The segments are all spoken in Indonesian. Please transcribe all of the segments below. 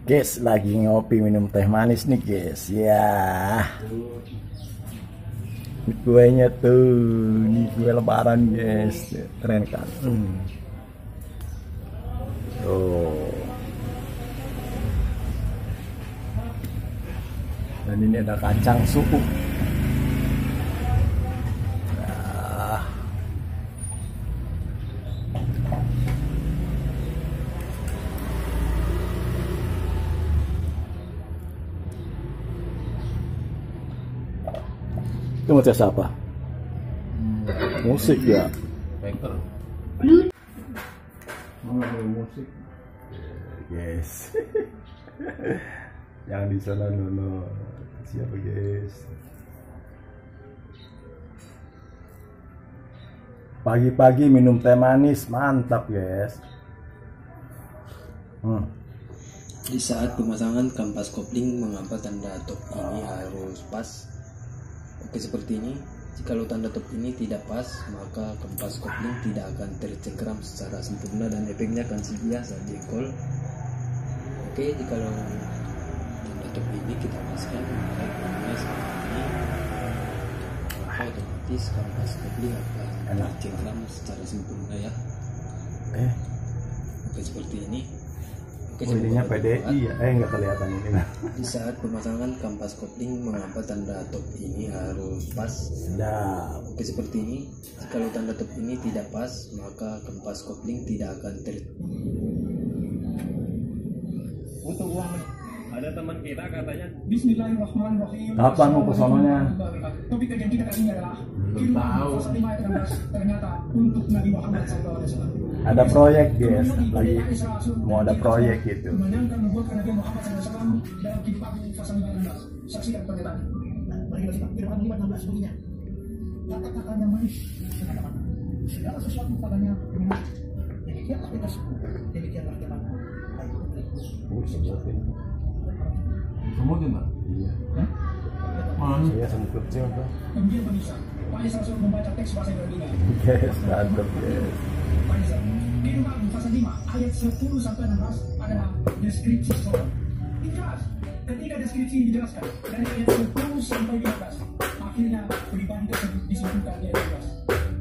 Guys, lagi ngopi minum teh manis nih guys. Ya, ini kuenya tuh, ini kue lebaran guys, keren kan? Oh, dan ini ada kacang suku. Itu ngecas apa? Musik ya? Paper. Musik. Guys. Yang di sana dulu. Siapa guys? Pagi-pagi minum teh manis, mantap guys. Di saat pemasangan kampas kopling, mengapa tanda top ini harus pas? Oke, seperti ini. Jikalau tanda top ini tidak pas, maka kampas kopling tidak akan tercengkeram secara sempurna dan efeknya akan sia saat jengkol. Oke, jikalau tanda top ini kita paskan, maka efeknya seperti ini, maka otomatis kampas kopling akan tercengkeram secara sempurna ya. Oke, seperti ini. Ininya PDI ya, nggak kelihatan ini. Di saat pemasangan kampas kopling, mengapa tanda top ini harus pas? Oke, seperti ini. Jikalau tanda top ini tidak pas, maka kampas kopling tidak akan Butuh uang. Ada teman kita katanya Bismillahirrahmanirrahim. Kapan mau ke sononya? Topik kajian kita kali ini adalah tahu. Ternyata untuk Nabi Muhammad SAW. Ada proyek guys, lagi mau ada proyek gitu. Menyangka membuatkan Nabi Muhammad SAW dalam kehidupan pasal 15. Saksikan pernyataan. Mari kita simak firman 5:16 bunyinya. Kata-kata yang manis dengan mata. Segala sesuatu padanya menarik. Demikianlah kita semua. Demikianlah kita. Semua gimana? Iya. Iya semut kecil tuh. Kemudian pemirsa, Pak Isa langsung membaca teks bahasa Ibrani. Guys, mantap guys. Pak Isa, firman pasal 5 ayat 10 sampai 16 adalah deskripsi seorang. Ini jelas. Ketika deskripsi ini dijelaskan dari ayat 10 sampai 15, akhirnya pribadi tersebut disebutkan di ayat 12.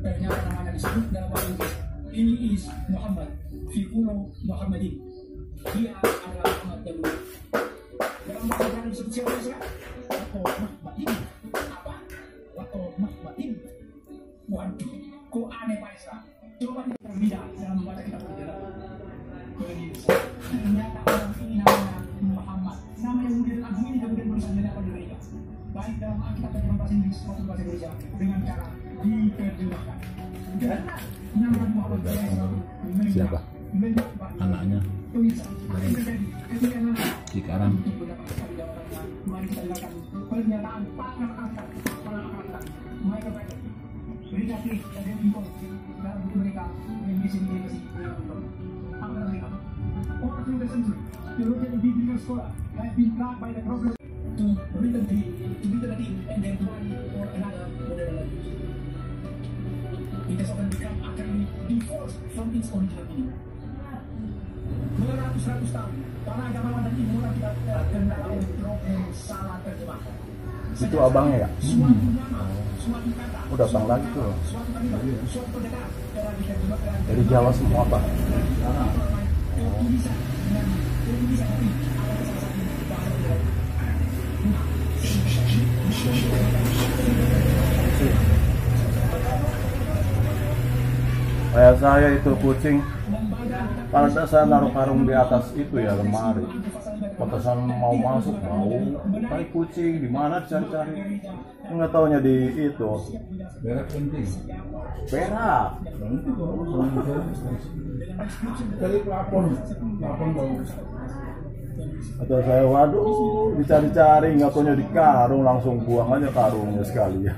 Ternyata namanya disebut dalam bahasa Inggris. Ini is Muhammad, Fi'ulo Muhammadin. Dia adalah Muhammad yang mulia. Dalam bahasa Ibrani disebut siapa ya? Wato Mahbatin. Apa? Wato Mahbatin. Waduh, kok aneh Pak Isa? Coba kita berbeda dalam membaca kitab sejarah. Ternyata orang ini namanya Muhammad. Nama yang mulia dan agung ini kemudian tulisannya dapat diberikan. Baik dalam Alkitab dan bahasa Inggris maupun bahasa Indonesia dengan cara diterjemahkan. Dan nama Muhammad Siapa? Anaknya. Cikarang. Beratus-ratus tahun, para agamawan dan ilmuwan tidak terkena oleh problem salah terjemah. Itu abangnya ya? Suatu nama, suatu kata, Oh datang lagi tuh. suatu kalimat, suatu perkataan telah diterjemahkan Dari Jawa semua pak. tulisan dengan tulisan tapi ada salah satu bahasa Jawa. Kayak saya itu kucing. Pada saya naruh karung di atas itu ya lemari. Pantesan mau masuk mau. Kayak kucing di mana dicari-cari. Nggak taunya di itu. Berak penting. Perak. Kali pelapon bau. Atau saya waduh dicari-cari nggak taunya di karung langsung buang aja karungnya sekali ya.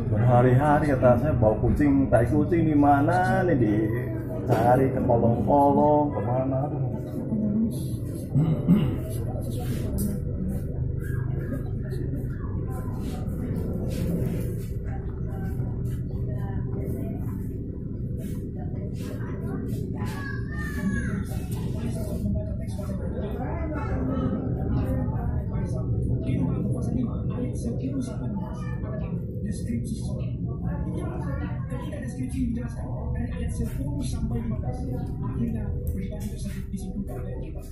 Berhari-hari kata saya bau kucing, tai kucing di mana nih dicari ke kolong-kolong kemana? deskripsi seseorang. Ketika deskripsi dijelaskan dari ayat 10 sampai 15, akhirnya pribadi tersebut disimpulkan oleh kita.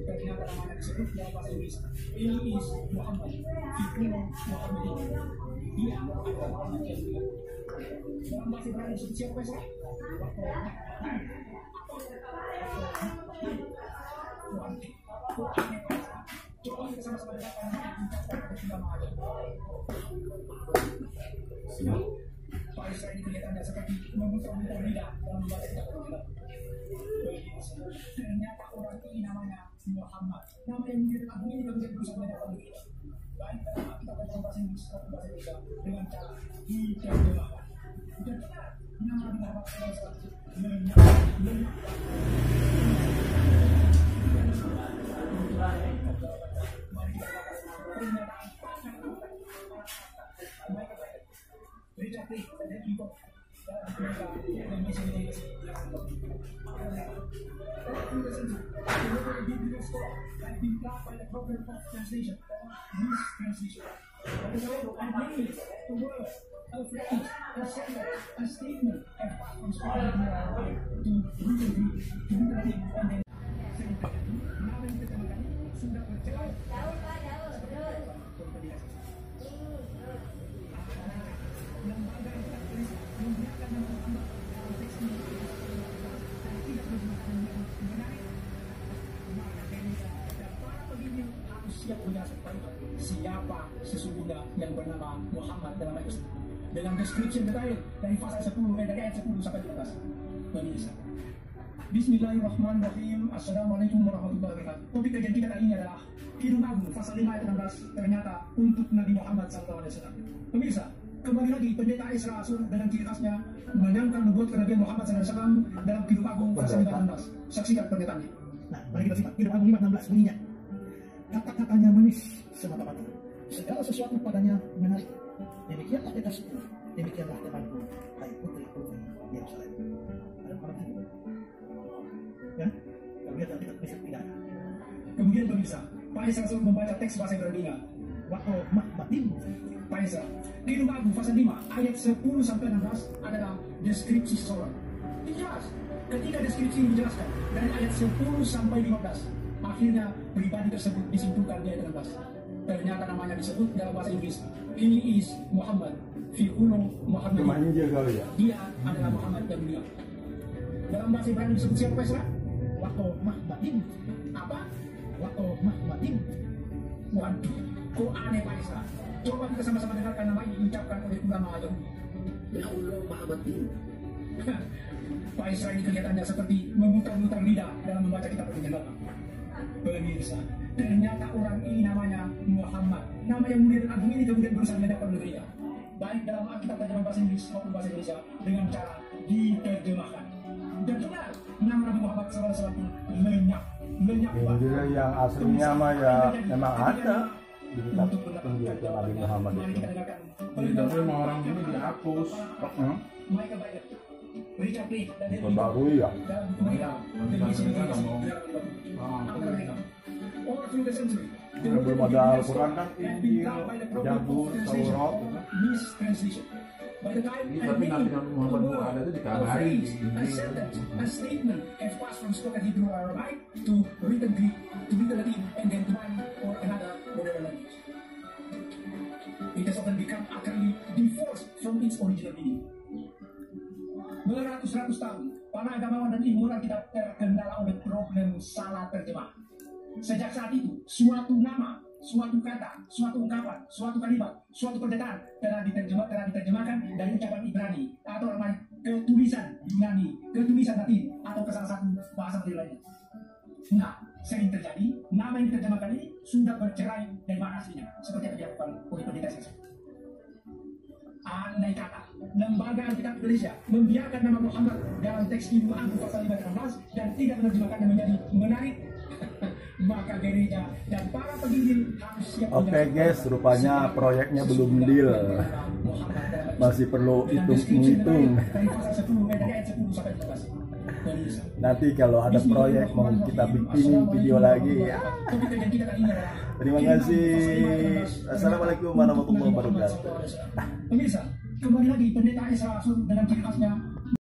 Ternyata namanya disebut dalam bahasa Inggris. Ini is Muhammad, Fikuno Muhammad ini. Dia adalah Muhammad yang mulia. Dalam bahasa Ibrani disebut siapa sih? Coba kita sama-sama dengarkan nama aja. Pak Israel ini kelihatannya seperti memutar-mutar lidah dalam membaca kitab Alkitab. Ternyata orang ini namanya Muhammad. Nama yang menjadi agung ini bisa berusaha mendapat kita. Baik, kita baca bahasa Inggris atau bahasa Indonesia dengan cara diterjemahkan. Dan benar, nama Muhammad SAW lenyap. Mari kita baca pernyataan Richard Lee dan Ivo dalam misi biblical scholar has been taught by the problem of translation or mistranslation. The word, a phrase, a sentence, a statement, and from scholar to written and then sudah bercerai. Lembaga yang tidak tulis membiarkan nama Muhammad dalam teks ini dan tidak menggunakan yang menarik. Maka Indonesia dan para pemimpin harus siap menjelaskan kepada siapa sesungguhnya yang bernama Muhammad dalam ayat tersebut. Dengan deskripsi detail dari pasal 10 dari ayat 10 sampai 15. Pemirsa. Bismillahirrahmanirrahim. Assalamualaikum warahmatullahi wabarakatuh. Topik kajian kita kali ini adalah Kidung Agung pasal 5 ayat 16 ternyata untuk Nabi Muhammad SAW. Pemirsa, kembali lagi pendeta Isra Asur dengan ciri khasnya menyangkal nubuat kenabian Muhammad SAW dalam Kidung Agung pasal 5 ayat 16. Saksikan pernyataannya. Nah, mari kita simak Kidung Agung 5:16 bunyinya. Kata-katanya manis semata-mata, segala sesuatu padanya menarik. Demikianlah kita semua, demikianlah temanku, hai putri-putri Yerusalem. Ada apa lagi? Ya, kalau lihat nanti kita tidak. Kemudian pemirsa, Pak Isra Asur membaca teks bahasa Ibrani. Waktu mahmatim. Pak Isra, Kidung Agung pasal 5 ayat 10 sampai 16 adalah deskripsi seseorang. Jelas, ketika deskripsi ini dijelaskan dari ayat 10 sampai 15, akhirnya pribadi tersebut disimpulkan di ayat 16. Ternyata namanya disebut dalam bahasa Inggris. Ini is Muhammad, Fikuno Muhammad. Namanya dia kali ya. Dia adalah Muhammad yang mulia. Dalam bahasa Ibrani disebut siapa Pak Isra? Waktu mahmatim. Apa? Waktu mahmatim. Waduh, kok aneh Pak Isra? Coba kita sama-sama dengarkan nama ini diucapkan oleh ulama Yahudi. Ya Allah mahmatim. Pak Isra ini kelihatannya seperti memutar-mutar lidah dalam membaca kitab Perjanjian Lama. Pemirsa, ternyata orang ini namanya Muhammad. Nama yang mulia dan agung ini kemudian berusaha mendapat negerinya. Baik dalam Alkitab terjemahan bahasa Inggris maupun bahasa Indonesia dengan cara diterjemahkan. Dan benar, nama Nabi Muhammad SAW lenyap. Injil yang aslinya mah ya memang ada di kitab penjelasan Nabi Muhammad itu. Tapi emang orang ini dihapus. Michael Biden, Richard Lee, dan David Perbarui ya. dalam buku mereka dan misi mereka all through the century. Belum ada Al-Quran kan, Injil, Zabur, Taurat. Mistranslation. By the time Tapi Nabi Muhammad itu ada itu dikabari. a sentence, a statement has passed from spoken Hebrew or Aramaic to written Greek, to written Latin, and then to one or another modern language. It has often become utterly divorced from its original meaning. Beratus-ratus tahun, para agamawan dan ilmuwan kita terkendala oleh problem salah terjemah. Sejak saat itu, suatu nama, suatu kata, suatu ungkapan, suatu kalimat, suatu pernyataan telah diterjemahkan dari ucapan Ibrani atau Aramaic ke tulisan Yunani, ke tulisan Latin atau ke salah satu bahasa lainnya. Nah, sering terjadi nama yang diterjemahkan ini sudah bercerai dari makna aslinya, seperti yang dilakukan oleh pendeta Sesa. Andai kata Lembaga Alkitab Indonesia membiarkan nama Muhammad dalam teks Kidung Agung pasal 5:16 dan tidak menerjemahkannya menjadi menarik, maka gereja dan para pemimpin harus siap. Oke guys, rupanya proyeknya belum deal. Masih perlu hitung-hitung. Dari pasal 10 dari ayat 10 sampai 12. Nanti kalau ada proyek mau kita bikin video lagi ya. Terima kasih. Assalamualaikum warahmatullahi wabarakatuh. Pemirsa, kembali lagi pendeta Esra dengan ciri khasnya